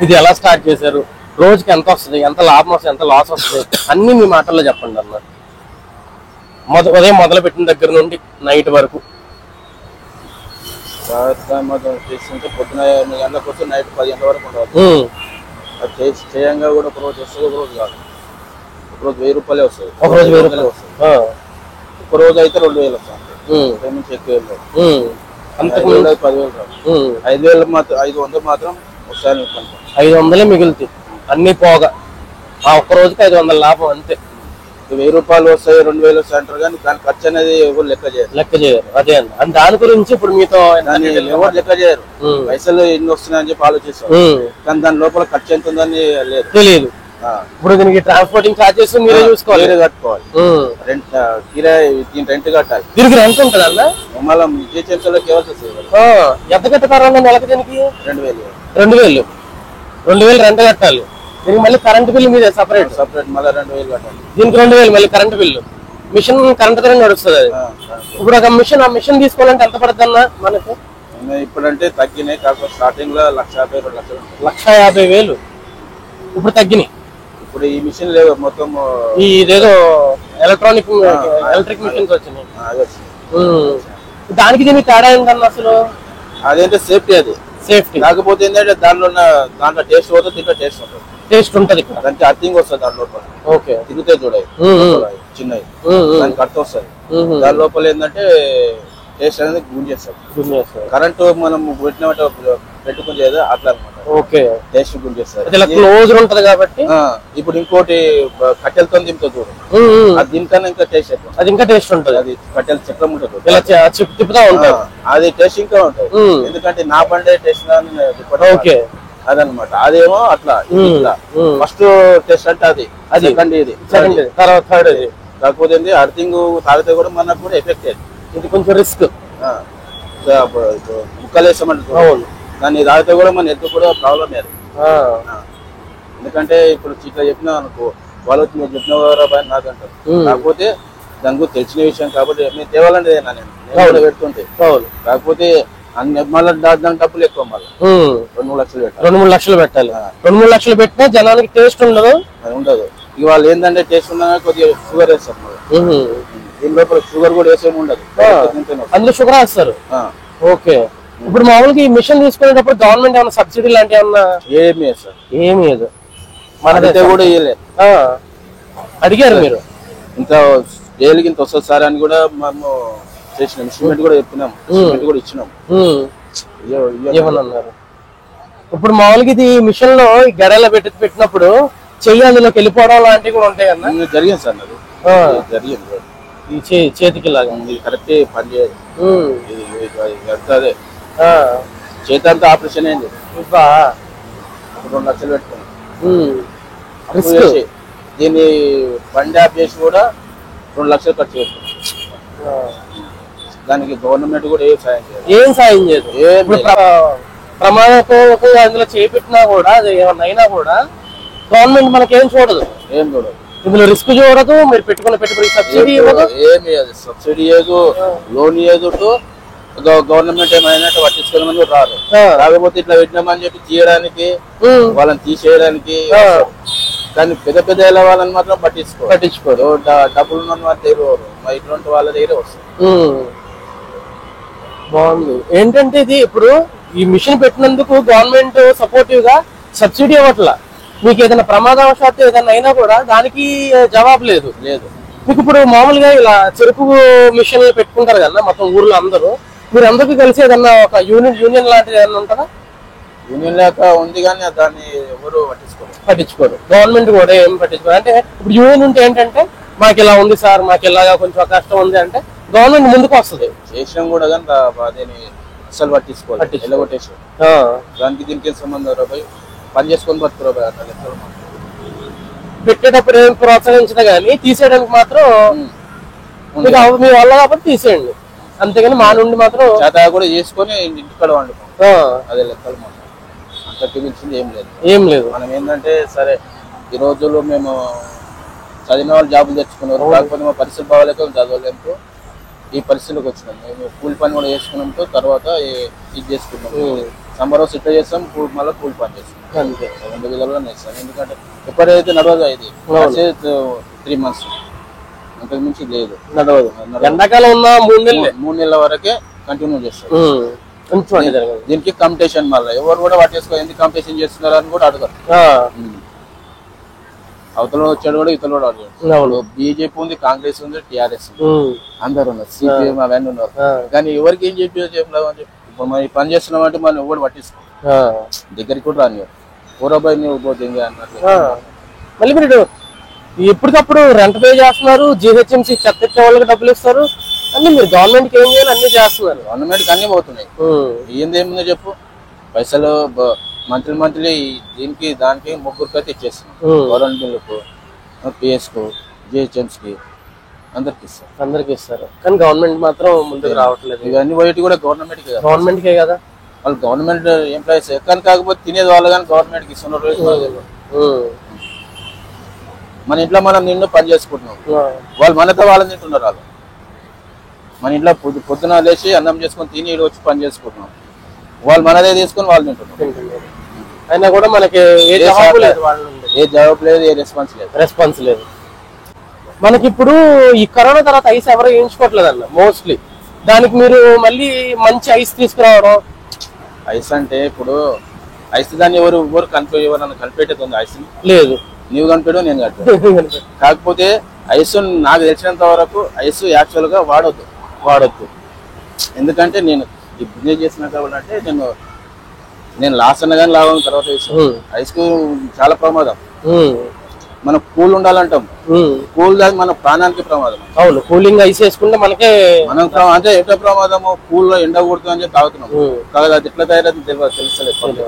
ఇది ఎలా స్టార్ట్ చేశారు, రోజుకి ఎంత వస్తుంది, ఎంత లాభం వస్తుంది, ఎంత లాస్ వస్తుంది, అన్ని మీ మాటల్లో చెప్పండి అన్న. ఉదయం మొదలు పెట్టిన దగ్గర నుండి నైట్ వరకు. చేస్తుంటే పొద్దున 8 గంటలకు వస్తే నైట్ 10 గంటల వరకు ఉండవచ్చు. అది చేయంగా కూడా ఒక రోజు వస్తుంది, ఒక రోజు కాదు. ఒక రోజు 1000 రూపాయలే వస్తుంది, ఒక రోజు 1000 రూపాయలు వస్తుంది. ఒక రోజు అయితే 2000 వస్తుంది, నుంచి ఎక్కువ అంతకు 10,000 రాదు. 5,000 మాత్రం 500 మాత్రం ఒకసారి 500 మిగులుతాయి అన్ని పోగా. ఆ ఒక్క రోజుకి 500 లాభం అంతే. 1000 రూపాయలు వస్తాయి, 2000 వస్తాయి అంటారు, కానీ దాని ఖర్చు అనేది ఎవరు లెక్క చేయరు. అదే అండి, దాని గురించి ఇప్పుడు మీతో ఎవరు లెక్క చేయరు. పైసలు ఎన్ని వస్తున్నాయని చెప్పి ఆలోచిస్తారు, కానీ దాని లోపల ఖర్చు ఎంత ఉందని తెలియదు. ఇప్పుడు దీనికి ట్రాన్స్పోర్టింగ్ చార్జెస్ మీరే చూసుకోవాలి, మీరే కట్టుకోవాలి. రెంట్ కిరాయి, దీని రెంట్ కట్టాలి. దీనికి రెంట్ ఉంటుంది అన్న. మళ్ళీ జిహెచ్ఎంసీలోకి ఇవ్వాల్సి వస్తుంది. ఎంత కట్టుతారన్న నెలకి? దీనికి 2000 రెంట్ కట్టాలి. దీనికి మళ్ళీ కరెంట్ బిల్లు మీద సపరేట్ మళ్ళీ 2000 కట్టాలి. దీనికి 2000 మళ్ళీ కరెంట్ బిల్లు. మిషన్ కరెంట్ ధర నడుస్తుంది అది. ఇప్పుడు ఒక మిషన్ తీసుకోవాలంటే ఎంత పడుతుంది అన్న మనకు? ఇప్పుడంటే తగ్గినాయి, కాకపోతే స్టార్టింగ్ లో 1,50,000 1,50,000 ఇప్పుడు తగ్గినాయి. ఇప్పుడు ఈ మిషన్ లేవు, మొత్తం ఇదేదో ఎలక్ట్రిక్ మిషన్స్ వచ్చినాయి. దానికి దీనికి తేడా ఏంటన్న అసలు? అదేంటే సేఫ్టీ, అది సేఫ్టీ. కాకపోతే ఏంటంటే దాంట్లో టేస్ట్ పోతుంది, దీంట్లో టేస్ట్ ఉంటుంది. టేస్ట్ ఉంటుంది, దానికి అర్థింగ్ వస్తుంది దాని లోపల. ఓకే, తిరిగితే చూడాలి చిన్నవి, దానికి అర్థం వస్తుంది. దాని లోపల ఏంటంటే టేస్ట్ అనేది గుంజేస్తారు. కరెంటు మనం పెట్టుకుని చేయాలి అట్లా అనమాట. ఓకే, టేస్ట్ గుంజేస్తారు, క్లోజ్ ఉంటది కాబట్టి. ఇప్పుడు ఇంకోటి కట్టెలతో దింపుతో చూడు, అది దీనికన్నా ఇంకా టేస్ట్ ఎక్కువ, అది ఇంకా టేస్ట్ ఉంటుంది. అది కట్టెల చక్రం ఉంటుంది, తిప్పుతా ఉంటుంది, అది టేస్ట్ ఇంకా ఉంటుంది. ఎందుకంటే నా బండే టేస్ట్ ఓకే అదనమాట. అదేమో అట్లా ఫస్ట్ టెస్ట్ అంటే అది సెకండ్, ఇది తర్వాత థర్డ్. ఇది కాకపోతే అర్థింగ్ తాగితే కూడా మనకు కూడా ఎఫెక్ట్ అయ్యింది. ఇది కొంచెం రిస్క్. ముక్కలు వేస్తామంటే దాన్ని తాగితే కూడా మన హెల్త్ కూడా ప్రాబ్లం లేదు. ఎందుకంటే ఇప్పుడు ఇట్లా చెప్పినా అనుకో, వాళ్ళు మీరు చెప్పిన నాకంటారు. కాకపోతే దాని గురించి తెలిసిన విషయం కాబట్టి మేము తేవాలంటే నేను పెడుతుంటే, కాకపోతే మళ్ళీ దాని డబ్బులు ఎక్కువ, మళ్ళీ 2-3 లక్షలు పెట్టాలి. 2-3 లక్షలు పెట్టాలి. 2-3 లక్షలు పెట్టినా జనానికి టేస్ట్ ఉండదు. ఇక వాళ్ళు ఏంటంటే టేస్ట్ ఉన్నా కొద్దిగా షుగర్ వేస్తారు. దీని లోపల షుగర్ కూడా వేసేమి ఉండదు, అందులో షుగర్ వేస్తారు. ఓకే, ఇప్పుడు మామూలుగా ఈ మిషన్ తీసుకునేటప్పుడు గవర్నమెంట్ ఏమైనా సబ్సిడీ లాంటి ఏమన్నా? ఏమి వేస్తారు, ఏమి లేదు. మన కూడా ఇవ్వలేదు. అడిగారు మీరు ఇంత డైలీకి ఇంత వస్తుంది సార్ అని కూడా మేము చేసినాం. సిమెంట్ కూడా చెప్పినాం, సిమెంట్ కూడా ఇచ్చినాం. ఏమన్నారు? ఇప్పుడు మామూలుగా ఇది మిషన్ లో గడలో పెట్టినప్పుడు చెయ్యి అందులోకి వెళ్ళిపోవడం లాంటివి కూడా ఉంటాయి కదా? జరిగింది సార్, అది జరిగింది. ఈ చేతికి లాగా కరెక్ట్ పని చేయదు, అదే చేతి అంతా ఆపరేషన్ అయింది. 2 లక్షలు పెట్టుకున్నాం. దీన్ని బండి ఆఫ్ చేసి కూడా 2 లక్షలు ఖర్చు పెట్టుకున్నాం. దానికి గవర్నమెంట్ కూడా ఏం సాయం చేయదు. ప్రమాదపూర్వకంగా అందులో చేపెట్టినా కూడా, అది ఏమన్నా అయినా కూడా గవర్నమెంట్ మనకేం చూడదు, ఏం చూడదు. ఇందులో రిస్క్ చూడదు. మీరు పెట్టుకున్న పెట్టుబడి సబ్సిడీ ఇవ్వదు, ఏమి సబ్సిడీ ఇవ్వదు, లోన్ ఇవ్వదు. గవర్నమెంట్ ఏమైనా పట్టించుకోవాలని రాదు. కాకపోతే ఇట్లా పెట్టినామని చెప్పి తీయడానికి, వాళ్ళని తీసేయడానికి. కానీ పెద్ద పెద్ద వాళ్ళని మాత్రం పట్టించుకోరు. డబ్బులు ఉన్న వాళ్ళ దగ్గర, ఇటువంటి వాళ్ళ దగ్గర వస్తుంది. బాగుంది. ఏంటంటే ఇది ఇప్పుడు ఈ మిషన్ పెట్టినందుకు గవర్నమెంట్ సపోర్టివ్ గా సబ్సిడీ ఇవ్వట్లా. మీకు ఏదైనా ప్రమాదవశాత్తు ఏదైనా అయినా కూడా దానికి జవాబు లేదు. మీకు ఇప్పుడు మామూలుగా ఇలా చెరుకు మిషన్లు పెట్టుకుంటారు కదా మొత్తం ఊర్లో అందరూ, మీరు అందరికీ కలిసి ఏదన్నా ఒక యూనియన్ లాంటిది ఏదన్నా ఉంటుందా? యూనియన్ లేక ఉంది, కానీ దాన్ని ఎవరు పట్టించుకోరు. గవర్నమెంట్ కూడా ఏం పట్టించుకోరు. అంటే ఇప్పుడు యూనియన్ ఉంటే ఏంటంటే, మాకు ఇలా ఉంది సార్, మాకు ఇలాగా కొంచెం కష్టం ఉంది అంటే గవర్నమెంట్ ముందుకు వస్తుంది. చేసినాం కూడా కానీ అదేని అసలు పట్టించుకోవాలి. దానికి దీనికి సంబంధం రాబాయి, పని చేసుకొని బతుకురాబాయి. అట్లా పెట్టేటప్పుడు ఏం ప్రోత్సహించినా గానీ తీసేయడానికి మాత్రం మీ వల్ల కాబట్టి తీసేయండి, అంతేగాని మా నుండి మాత్రం చేత కూడా చేసుకొని ఇంటికాడ వండుకోం. అదే లెక్కలు మాత్రం అంతకు మించింది ఏం లేదు. మనం ఏంటంటే సరే ఈ రోజుల్లో మేము చదివిన వాళ్ళు జాబులు తెచ్చుకున్నారు, కాకపోతే మా పరిస్థితి బాగాలేక చదవలేము. ఈ పరిస్థితిలోకి వచ్చినాం. మేము కూలి పని కూడా చేసుకున్నాంతో తర్వాత ఇది చేసుకున్నాం. సమ్మర్ హౌస్ ఇట్లా చేస్తాం, మళ్ళీ కూలి పని చేస్తాం. అంతే. 2 విధాలుగా చేస్తాం. ఎందుకంటే ఎప్పుడైతే నడవదు ఇది 3 months, అంతకు మించి లేదు, నడవదు. ఎండాకాలం ఉన్న 3 నెలల వరకే కంటిన్యూ చేస్తాం. దీనికి కాంపిటీషన్, మళ్ళీ ఎవరు కూడా పట్టేసుకో ఎందుకు కాంపిటీషన్ చేస్తున్నారు అని కూడా అడగరు. అవతల వచ్చాడు కూడా ఇతరులు కూడా అడిగాడు. బీజేపీ ఉంది, కాంగ్రెస్ ఉంది, టీఆర్ఎస్ ఉంది, అందరు ఉన్నారు, సిపిఎం అవన్నీ ఉన్నారు. కానీ ఎవరికి ఏం చెప్పలేవు అని చెప్పి ఇప్పుడు మనం పని చేస్తున్నాం అంటే మనం ఎవరు పట్టించుకో, దగ్గరికి కూడా రాని పూరాబాయి నువ్వు పోతే అన్నట్లు. మళ్ళీ మీరు ఎప్పటికప్పుడు రెంట్ పే చేస్తున్నారు, జిహెచ్ఎంసీ చెత్త ఎత్తే వాళ్ళకి డబ్బులు ఇస్తారు, అన్ని మీరు గవర్నమెంట్ కి ఏం చేయాలి అన్ని చేస్తున్నారు. గవర్నమెంట్ కి అన్ని పోతున్నాయి. ఏందేముందో చెప్పు, పైసలు మంత్లీ దీనికి దానికి 3 అయితే ఇచ్చేస్తున్నాం. గవర్నమెంట్ బిల్లుకు, పిఎస్ కు, జిహెచ్ఎంసీ అందరికి ఇస్తారు. కానీ గవర్నమెంట్ మాత్రం ముందుకు రావట్లేదు. ఇవన్నీ పోయేటి కూడా గవర్నమెంట్కే కదా. వాళ్ళు గవర్నమెంట్ ఎంప్లాయీస్ కానీ కాకపోతే తినేది వాళ్ళు కానీ గవర్నమెంట్ కి ఇస్తున్నారు. మన ఇంట్లో మనం నిన్ను పని చేసుకుంటున్నాం, వాళ్ళు మనతో వాళ్ళని తింటున్నారు. వాళ్ళు మన ఇంట్లో పొద్దున లేచి అన్నం చేసుకొని తిని వచ్చి పని చేసుకుంటున్నాం, వాళ్ళు మనదే తీసుకొని వాళ్ళు తింటున్నారు. అయినా కూడా మనకి ఏ జవాబు లేదు, ఏ రెస్పాన్స్ లేదు. మనకి ఇప్పుడు ఈ కరోనా తర్వాత ఐస్ ఎవరు వేయించుకోవట్లేదు అన్న మోస్ట్లీ. దానికి మీరు మళ్ళీ మంచి ఐస్ తీసుకురావడం. ఐస్ అంటే ఇప్పుడు ఐస్ దాన్ని ఎవరు కనిపెట్టేది ఉంది? ఐస్ లేదు, నీవు కనిపెట్టు, నేను కనిపెట్టు. కాకపోతే ఐస్ నాకు తెలిసినంత వరకు ఐస్ యాక్చువల్ గా వాడొద్దు. ఎందుకంటే నేను ఈ బిజినెస్ చేసిన కాబట్టి నేను లాస్ అన్న కానీ లాభం తర్వాత ఐస్ కు చాలా ప్రమాదం. మనం కూల్ ఉండాలంటాం, కూల్ దాని మన ప్రాణానికి ప్రమాదం. అవును, కూలింగ్ ఐస్ వేసుకుంటే మనం అంటే ఎట్లా ప్రమాదము, కూల్ లో ఎండ కొడుతుంది అని చెప్పి తాగుతున్నాం. కాదు అది ఎట్లా తయారైతే తెలుస్తలేదు,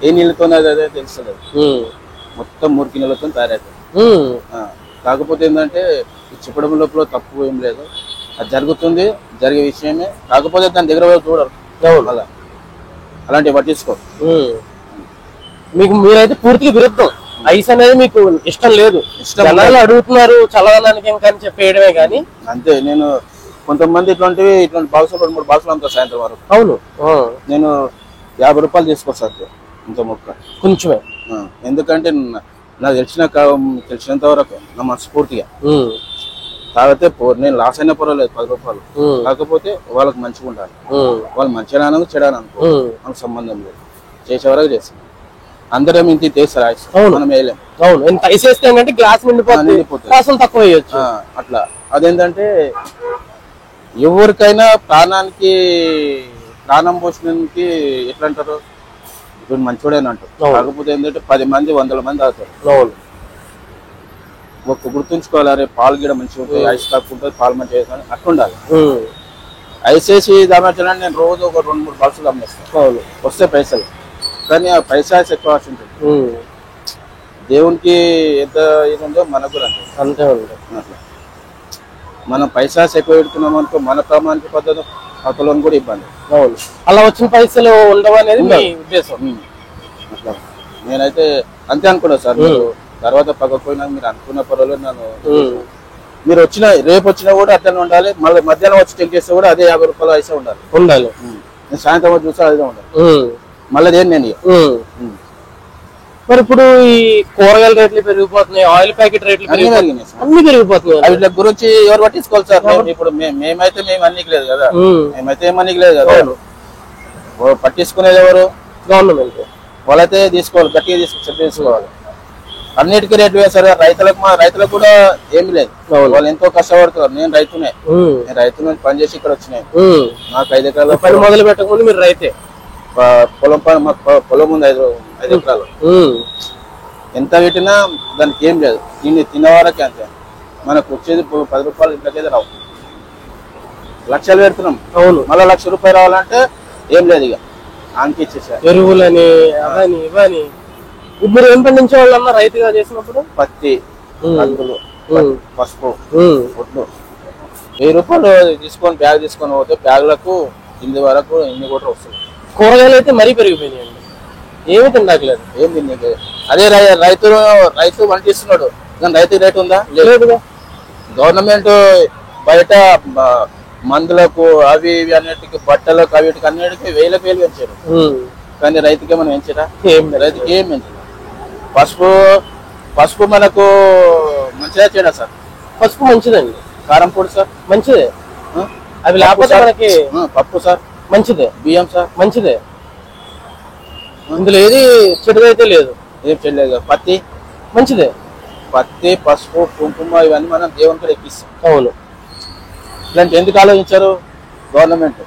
ఏ నీళ్ళతో అదే తెలుస్తలేదు, మొత్తం మురికి నీళ్ళతో తయారవుతుంది. కాకపోతే ఏంటంటే చెప్పడం లోపల తప్పు ఏం లేదు, అది జరుగుతుంది, జరిగే విషయమే. కాకపోతే దాని దగ్గర చూడరు, అలా అలాంటివి పట్టించుకో. మీరైతే పూర్తిగా విరుద్ధం, ఐస్ అనేది మీకు ఇష్టం లేదు. జనాలు అడుగుతున్నారు చల్లదనానికి ఇంకా అని చెప్పేయడమే కానీ అంతే. నేను కొంతమంది ఇట్లాంటి బాక్సులు 2-3 బాక్సులు అంతా సాయంత్రం వరకు. అవును, నేను 50 రూపాయలు తీసుకొస్తాను ఇంత మొక్క కొంచెమే. ఎందుకంటే నాకు తెలిసినంత వరకు నా మనస్ఫూర్తిగా తాగితే నేను లాస్ అయినా పర్వాలేదు 10 రూపాయలు. కాకపోతే వాళ్ళకి మంచిగా ఉండాలి, వాళ్ళు మంచిగా అనుకో చెడాలనుకో మనకు సంబంధం లేదు, చేసే వరకు చేస్తాం. అందరం ఇంత చేస్తారు, మనం వేయలేం. అవును, ఎంత వేసేస్తే అంటే గ్లాస్ నిండిపోతుంది, తక్కువ వేయచ్చు అట్లా. అదేంటంటే ఎవరికైనా ప్రాణం పోషణకి ఎట్లా అంటారు, ఇప్పుడు మంచివాడని అంటారు. కాకపోతే ఏంటంటే 10 మంది 100 మంది తాగుతారు. గుర్తుంచుకోవాలి, అరే పాలు గిడ మంచిగా ఉంటుంది, ఐస్ తక్కువ ఉంటుంది, పాలు మంచిగా వేసుకొని అట్లా ఉండాలి. ఐస్ వేసి దామర్చాలని నేను రోజు ఒక 2-3 బాక్సులు అమ్మేస్తాను, వస్తే పైసలు. కానీ ఆ పైసా ఎక్కువ ఉంటుంది. దేవునికి ఎంత ఇది ఉందో మనకు కూడా అంతే ఉంటుంది. అట్లా మనం పైసా ఎక్కువ పెడుతున్నాం అనుకో, మన ప్రమాణిక పద్ధతి అవతలని కూడా ఇబ్బంది. అవును, అలా వచ్చిన పైసలు ఉండవు అనేది మీ ఉద్దేశం. అట్లా నేనైతే అంతే అనుకున్నా సార్. మీరు తర్వాత పక్కకపోయినా మీరు అనుకున్న పర్వాలేదు, మీరు రేపు వచ్చినా కూడా అట్లనే ఉండాలి. మళ్ళీ మధ్యాహ్నం వచ్చి చెక్ చేస్తే కూడా అదే 50 రూపాయలు ఐసా ఉండాలి. నేను సాయంత్రం వచ్చి చూస్తే అదే ఉండాలి. మళ్ళీ దేని నేను మరి ఇప్పుడు ఈ కూరగాయల రేట్లు పెరిగిపోతున్నాయి, ఆయిల్ ప్యాకెట్ రేట్లు అన్ని పెరిగిపోతున్నాయి. వీటి గురించి ఎవరు పట్టించుకోవాలి సార్? ఇప్పుడు మేమైతే అన్నికి లేదు కదా, మేమైతే ఏమన్నికి లేదు కదా. పట్టించుకునేది ఎవరు? గవర్నమెంట్. వాళ్ళైతే తీసుకోవాలి, గట్టిగా తీసుకోవాలి. అన్నిటికీ రేట్లు వేస్తారు. రైతులకు కూడా ఏమి లేదు, వాళ్ళు ఎంతో కష్టపడుతున్నారు. నేను రైతునే పని చేసి ఇక్కడ వచ్చినాయి. నాకు 5 ఎకరాల పని మొదలు పెట్టకముందు మీరు రైతే. పొలం ఉంది 5 ఎకరాలు. ఎంత పెట్టినా దానికి ఏం లేదు, తినేవారకే అంతే. మనకు వచ్చేది 10 రూపాయలు ఇంట్లోకైతే రావు. లక్షలు పెడుతున్నాం. అవును, మళ్ళీ 1,00,000 రూపాయలు రావాలంటే ఏం లేదు, ఇక ఆంకి ఇచ్చేసారు. ఎరువులని అవని ఇవని. ఇప్పుడు ఏం పండించే వాళ్ళన్నా రైతుగా చేసినప్పుడు పత్తి, కందులు, పసుపు, ఒడ్లు 1000 రూపాయలు తీసుకొని బ్యాగ్ తీసుకొని పోతే బ్యాగులకు ఇన్ని వరకు ఇన్ని కూడా వస్తుంది. కూరగాయలు అయితే మరీ పెరిగిపోయినాయండి, ఏమి తినట్లేదు, ఏం తినలేదు. అదే రైతు వంటిస్తున్నాడు, కానీ రైతు రేటు ఉందా? లేదుగా. గవర్నమెంట్ బయట మందులకు అవి ఇవి అన్నిటికి బట్టలకు అవిటికి అన్నిటికీ వేలకు వేలు పెంచారు. కానీ రైతుకి ఏమైనా పెంచారా? రైతుకి ఏం పెంచారు? పసుపు మనకు మంచిగా చేయడా సార్? పసుపు మంచిదండి. కారం పొడి సార్ మంచిదే. అవి లేకపోతే మనకి పప్పు సార్ మంచిదే. బియ్యం సార్ మంచిదే. ఇందులో ఏది చెడుదైతే లేదు. ఏం చెల్లలేదు. పత్తి మంచిదే. పత్తి, పసుపు, కుంకుమ ఇవన్నీ మనం దేవునికి ఎక్కిస్తాం. అవును. ఇలాంటి ఎందుకు ఆలోచించారు గవర్నమెంట్?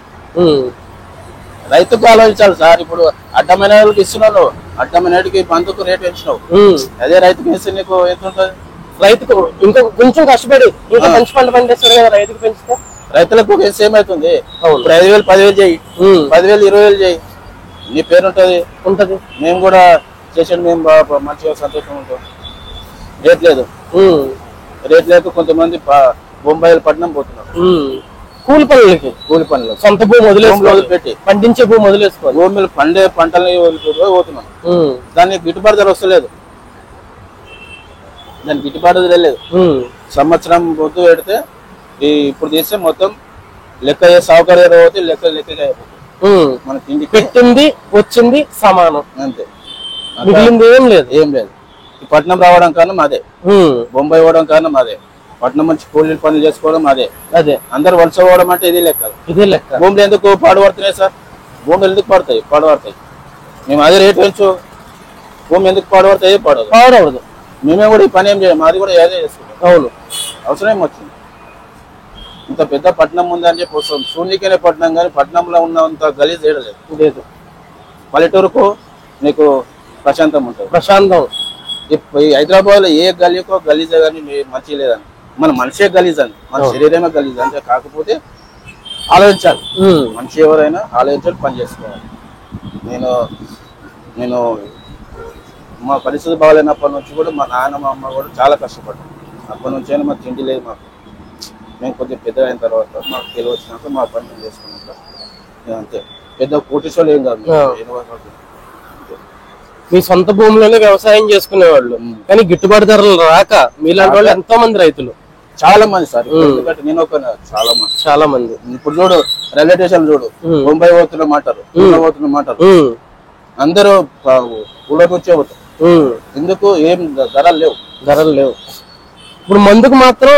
రైతుకు ఆలోచించాలి సార్. ఇప్పుడు అడ్డమైన వాళ్ళకి ఇస్తున్నావు, అడ్డమైనకి బంధుకు రేటు పెంచినావు, అదే రైతుకి ఇస్తే నీకు ఎంత ఉంటుంది? రైతుకు ఇంకా కొంచెం కష్టపడి ఇంకా మంచి పంట పండిస్తారు కదా, రైతుకు పెంచితే రైతులకు సేమ్ అవుతుంది. ఇప్పుడు 5,000 10,000 చేయి, 10,000 20,000 చేయి, నీ పేరు ఉంటది. మేము కూడా చేసాడు, మేము మంచిగా సంతోషం ఉంటాం. రేట్ లేదు. రేట్ లేక కొంతమంది బొంబాయిలు పట్టణం పోతున్నారు కూలి పనులు. సొంత భూమి వదిలేసి పండించే భూమి వదిలేసుకోవాలి. భూములు పండే పంటలని పోతున్నాం. దానికి గిట్టుబాటు ధర వస్తలేదు. దానికి గిట్టుబాటు ధర లేదు. సంవత్సరం పొద్దు పెడితే ఇప్పుడు తీస్తే మొత్తం లెక్క సౌకర్యాలు పోతే లెక్కగా అయిపోతుంది. మన తిండి పెట్టింది వచ్చింది సమానం, అంతే. మిగిలింది ఏం లేదు. ఈ పట్నం రావడం కారణం అదే, బొంబాయి పోవడం కారణం అదే, పట్నం నుంచి కూలీ పనులు చేసుకోవడం అదే. అందరు వలస పోవడం అంటే ఇదే లెక్క. భూములు ఎందుకు పాడుపడుతున్నాయి సార్? భూములు ఎందుకు పాడుపడతాయి? మేము అదే రేటు పెంచు, భూమి ఎందుకు పాడుపడతాయి? పాడవదు. మేమే కూడా ఈ పని ఏం చేయం, మాది కూడా ఏదే చేసుకుంటాం. అవును, అవసరం ఏమొచ్చింది? ఇంత పెద్ద పట్నం ఉందని చెప్పి వస్తాం. శూన్యకనే పట్నం, కానీ పట్నంలో ఉన్నంత గలీజ్ లేదు. పల్లెటూరుకు నీకు ప్రశాంతం ఉంటుంది. ప్రశాంతం. హైదరాబాద్ లో ఏ గలీకో గలీజే కానీ మంచి లేదని, మన మనిషే గలీజ్ అని, మన శరీరమే గలీజ్ అంటే. కాకపోతే ఆలోచించాలి, మనిషి ఎవరైనా ఆలోచించాలి, పని చేసుకోవాలి. నేను మా పరిస్థితి బాగాలేనప్పటి నుంచి కూడా మా నాన్న మా అమ్మ కూడా చాలా కష్టపడ్డాం. అప్పటి నుంచి అయినా మాకు తిండి లేదు. మాకు మేము కొద్దిగా పెద్ద అయిన తర్వాత మాకు తెలివి వచ్చినాక మా పని మేము చేసుకున్నాక అంతే. పెద్ద కోటీశ్వరులు ఏం కాదు. మీ సొంత భూమిలోనే వ్యవసాయం చేసుకునేవాళ్ళు, కానీ గిట్టుబాటు ధరలు రాక మీలాంటి వాళ్ళు ఎంతో మంది రైతులు, చాలా మంది సార్. ఎందుకంటే నేను ఒక చాలా మంది ఇప్పుడు చూడు, రైల్వే స్టేషన్ చూడు, బొంబాయి పోతున్న మాటలు అందరూ ఊళ్ళోకి వచ్చే పోతారు. ఎందుకు? ఏం ధరలు లేవు. ఇప్పుడు మందుకు మాత్రం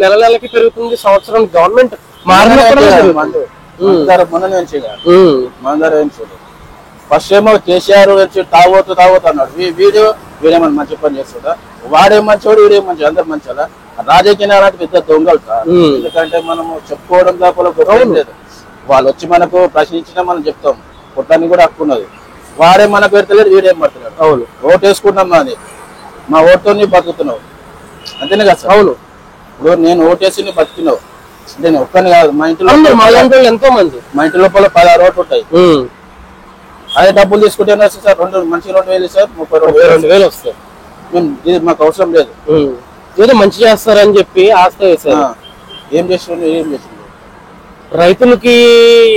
నెలకి పెరుగుతుంది. సంవత్సరం గవర్నమెంట్ మొన్న ఏం చేయలేదు. ఫస్ట్ ఏమో కేసీఆర్ తాగోతు అన్నాడు. వీడేమన్నా మంచి పని చేస్తుందా? వాడే మంచివాడు, వీడేం మంచి, అందరు మంచిదా? రాజకీయ నాటి పెద్ద దొంగలు సార్. ఎందుకంటే మనము చెప్పుకోవడం తప్ప లేదు. వాళ్ళు వచ్చి మనకు ప్రశ్నించినా మనం చెప్తాం, కొట్టడానికి కూడా హక్కు ఉన్నది. వాడే మనకు పెడతలేడు, వీడేం పడుతున్నాడు. అవును, ఓటు వేసుకుంటాం, మా ఓటుతో బతుకుతున్నావు, అంతేనే కదా సార్? అవును. ఇప్పుడు నేను ఓటేసి బతుకున్నావు అంటే నేను ఒక్కని కాదు, మా ఇంట్లో ఎంతో మంది, మా ఇంటి లోపల 16 ఓట్లు ఉంటాయి. అదే డబ్బులు తీసుకుంటే సార్, మంచి 2,000 సార్, 32,000 వస్తాయి. మాకు అవసరం లేదు. ఏదో మంచి చేస్తారని చెప్పి ఆస్తి వేసారు. ఏం చేస్తుండ్రు? రైతులకి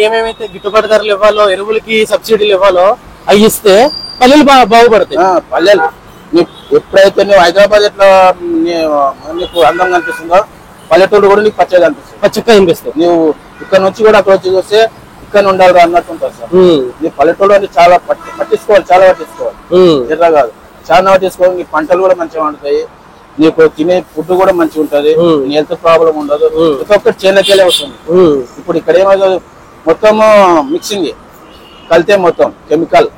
ఏమేమైతే గిట్టుబాటు ధరలు ఇవ్వాలో, ఎరువులకి సబ్సిడీలు ఇవ్వాలో అవి ఇస్తే పల్లెలు బాగుపడతాయి. పల్లెలు ఎప్పుడైతే నువ్వు హైదరాబాద్ ఎట్లా నీకు అందంగా అనిపిస్తుందో, పల్లెటూరు కూడా నీకు పచ్చగా అనిపిస్తుంది. నువ్వు ఇక్కడ నుంచి కూడా అక్కడ వచ్చి చూస్తే ఇక్కడ ఉండాలి అన్నట్టు ఉంటుంది సార్. నీ పల్లెటూరు అని చాలా పట్టించుకోవాలి, చాలా పట్టించుకోవాలి. ఎట్లా కాదు, చాలా పట్టించుకోవాలి. నీ పంటలు కూడా మంచిగా ఉంటాయి, నీకు తినే ఫుడ్ కూడా మంచిగా ఉంటది, నీ హెల్త్ ప్రాబ్లం ఉండదు. ప్రతి ఒక్కటి చేనుకెళ్ళే వస్తుంది. ఇప్పుడు ఇక్కడ ఏమవుతుంది, మొత్తము మిక్సింగ్, కల్తీ, మొత్తం కెమికల్.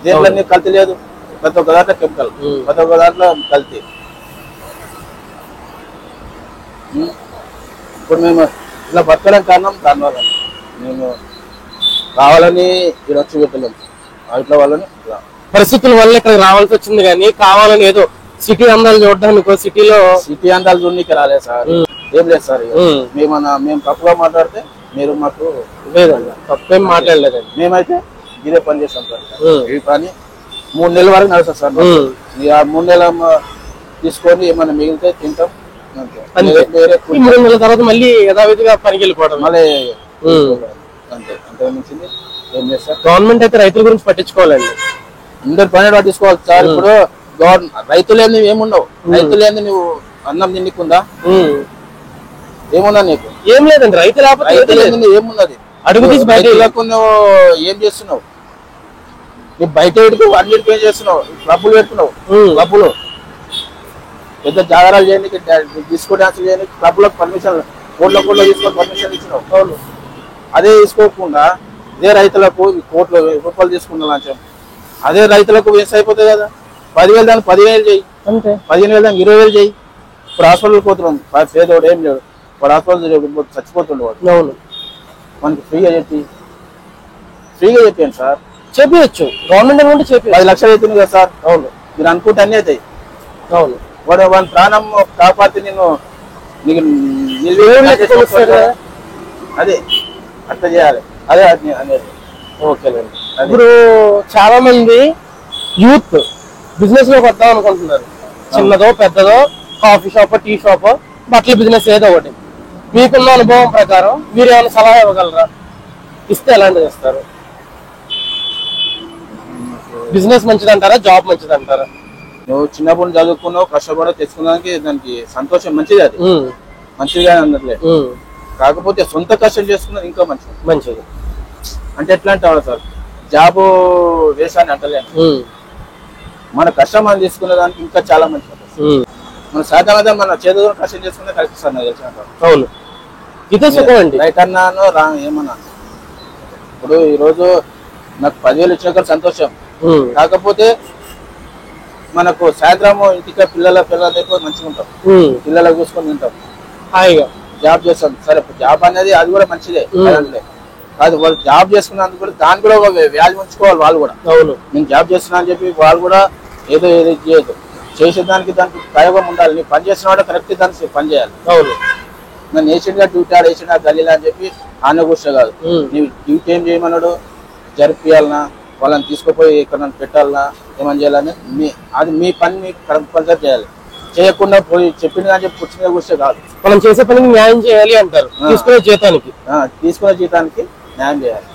దేంట్లో కల్తీ లేదు, ప్రతి ఒక్క దాంట్లో కెమికల్, ప్రతి ఒక్క దాంట్లో కల్తీ. ఇప్పుడు మేము ఇలా బతకడం కారణం దానివల్ల. మేము కావాలని ఇక్కడ వచ్చి పెట్టలేము, ఇట్లా వాళ్ళని పరిస్థితుల వల్ల ఇక్కడ రావాల్సి వచ్చింది. కానీ కావాలని ఏదో సిటీ అందాలు చూడడానికి సిటీ అందాలు చూడడానికి రాలేదు సార్. ఏం లేదు సార్, మేము తప్పుగా మాట్లాడితే మీరు మాకు లేదండి, తప్పేం మాట్లాడలేదండి. మేమైతే ఇదే పని చేస్తాం సార్. ఈ పని 3 నెలల వరకు నడుస్తుంది సార్. ఆ 3 నెలలు తీసుకొని ఏమైనా మిగిలితే తింటాం. 3 నెలల తర్వాత మళ్ళీ యథావిధిగా పనికి వెళ్ళిపోవడం మళ్ళీ అంతే. అంతే మించింది ఏం చేస్తారు. గవర్నమెంట్ అయితే రైతుల గురించి పట్టించుకోవాలండి, అందరు పని పట్టించుకోవాలి సార్. ఇప్పుడు రైతులేంది ఏముండవు, రైతులేంది నువ్వు అన్నం తిండికుందా? ఏమున్నా నీకు? ఏం లేదండి, రైతు లేకపోతే ఏదీ లేదు. ఏమున్నది? అడుగు తీసి బయట నువ్వు ఏం చేస్తున్నావు? నువ్వు బయట అన్నిటికీ ఏం చేస్తున్నావు? క్లబ్బులు పెట్టుకున్నావు, క్లబ్బులు పెద్ద జాగారాలు చేయడానికి, డిస్కో డాన్సులు చేయడానికి క్లబ్లకు పర్మిషన్, కోట్ల తీసుకొని పర్మిషన్ ఇచ్చినావు. అవును, అదే తీసుకోకుండా ఇదే రైతులకు కోట్ల రూపాయలు తీసుకున్న లంచం అదే రైతులకు వేస్ట్ అయిపోతుంది కదా. 10,000 దాన్ని 15,000 చేయి, 15,000 దాన్ని 20,000 చేయి. ఇప్పుడు హాస్పిటల్కి పోతున్నాం, పేదోడు ఏం లేడు, వాడు హాస్పిటల్ చచ్చిపోతుండే వాడు. అవును, మనకి ఫ్రీగా చెప్పాను సార్. చెప్పచ్చు, గవర్నమెంట్ అమౌంట్ చెప్పి 10 లక్షలు అవుతుంది కదా సార్. అవును, మీరు అనుకుంటే అన్నీ అవుతాయి. అవును, వాడు వాడి ప్రాణం కాపాడితే నీకు అదే అట్లా చేయాలి. అదే అనేది. ఓకేనండి. ఇప్పుడు చాలా మంది యూత్ బిజినెస్ లోకి వద్దాం అనుకుంటున్నారు. చిన్నదో పెద్దదో, కాఫీ షాప్, టీ షాప్, బట్టల బిజినెస్ ఏదో ఒకటి. మీకున్న అనుభవం ప్రకారం మీరు ఏమైనా సలహా ఇవ్వగలరా? ఇస్తే ఎలాంటిది ఇస్తారు? బిజినెస్ మంచిదంటారా, జాబ్ మంచిదంటారా? నువ్వు చిన్నప్పుడు చదువుకున్నావు, కష్టపడ తెచ్చుకున్నానికి దానికి సంతోషం మంచిది, అది మంచిదిగా అందట్లేదు. కాకపోతే సొంత కష్టం చేసుకున్నది ఇంకా మంచిది. అంటే ఎట్లా అంటావు సార్, జాబ్ వేసాన్ని అంటలేను, మన కష్టం మనం తీసుకునే దానికి ఇంకా చాలా మంచిది. మన సాధారణంగా మన చేతులు కష్టం చేసుకునే కరెక్ట్ సార్ నాకు తెలిసి అంటారు. అవును, ఇదే సుఖం అండి. రైట్ అన్నాను ఏమన్నా. ఇప్పుడు ఈరోజు నాకు 10,000 ఇచ్చిన సంతోషం. కాకపోతే మనకు సాయంత్రం ఇంటికి పిల్లల దగ్గర మంచిగా ఉంటాం, పిల్లలకు చూసుకొని తింటాం, హాయిగా జాబ్ చేస్తాం. సరే, జాబ్ అనేది అది కూడా మంచిదే కాదు, వాళ్ళు జాబ్ చేసుకున్నందుకు కూడా దాన్ని కూడా వాల్యూ ఉంచుకోవాలి వాళ్ళు కూడా. అవును, నేను జాబ్ చేస్తున్నా అని చెప్పి వాళ్ళు కూడా ఏదో చేయదు, చేసేదానికి దానికి ప్రయోగం ఉండాలి. నీ పని చేసిన వాడు కరెక్ట్ దానికి పని చేయాలి. అవును, నేను ఏషియన్ గా డ్యూటీ ఏషియన్ గలీలా అని చెప్పి ఆన కూర్చో కాదు. నీవు డ్యూటీ ఏం చేయమన్నాడు, జరిపియాలన్నా, వాళ్ళని తీసుకుపోయి ఇక్కడ పెట్టాలన్నా, ఏమని చేయాలని అది మీ పని మీకు కంపల్సరీ చేయాలి. చేయకుండా పోయి చెప్పింది అని చెప్పి కూర్చునే కూర్చో కాదు. మనం చేసే పనికి న్యాయం చేయాలి అంటారు. తీసుకునే జీతానికి న్యాయం చేయాలి.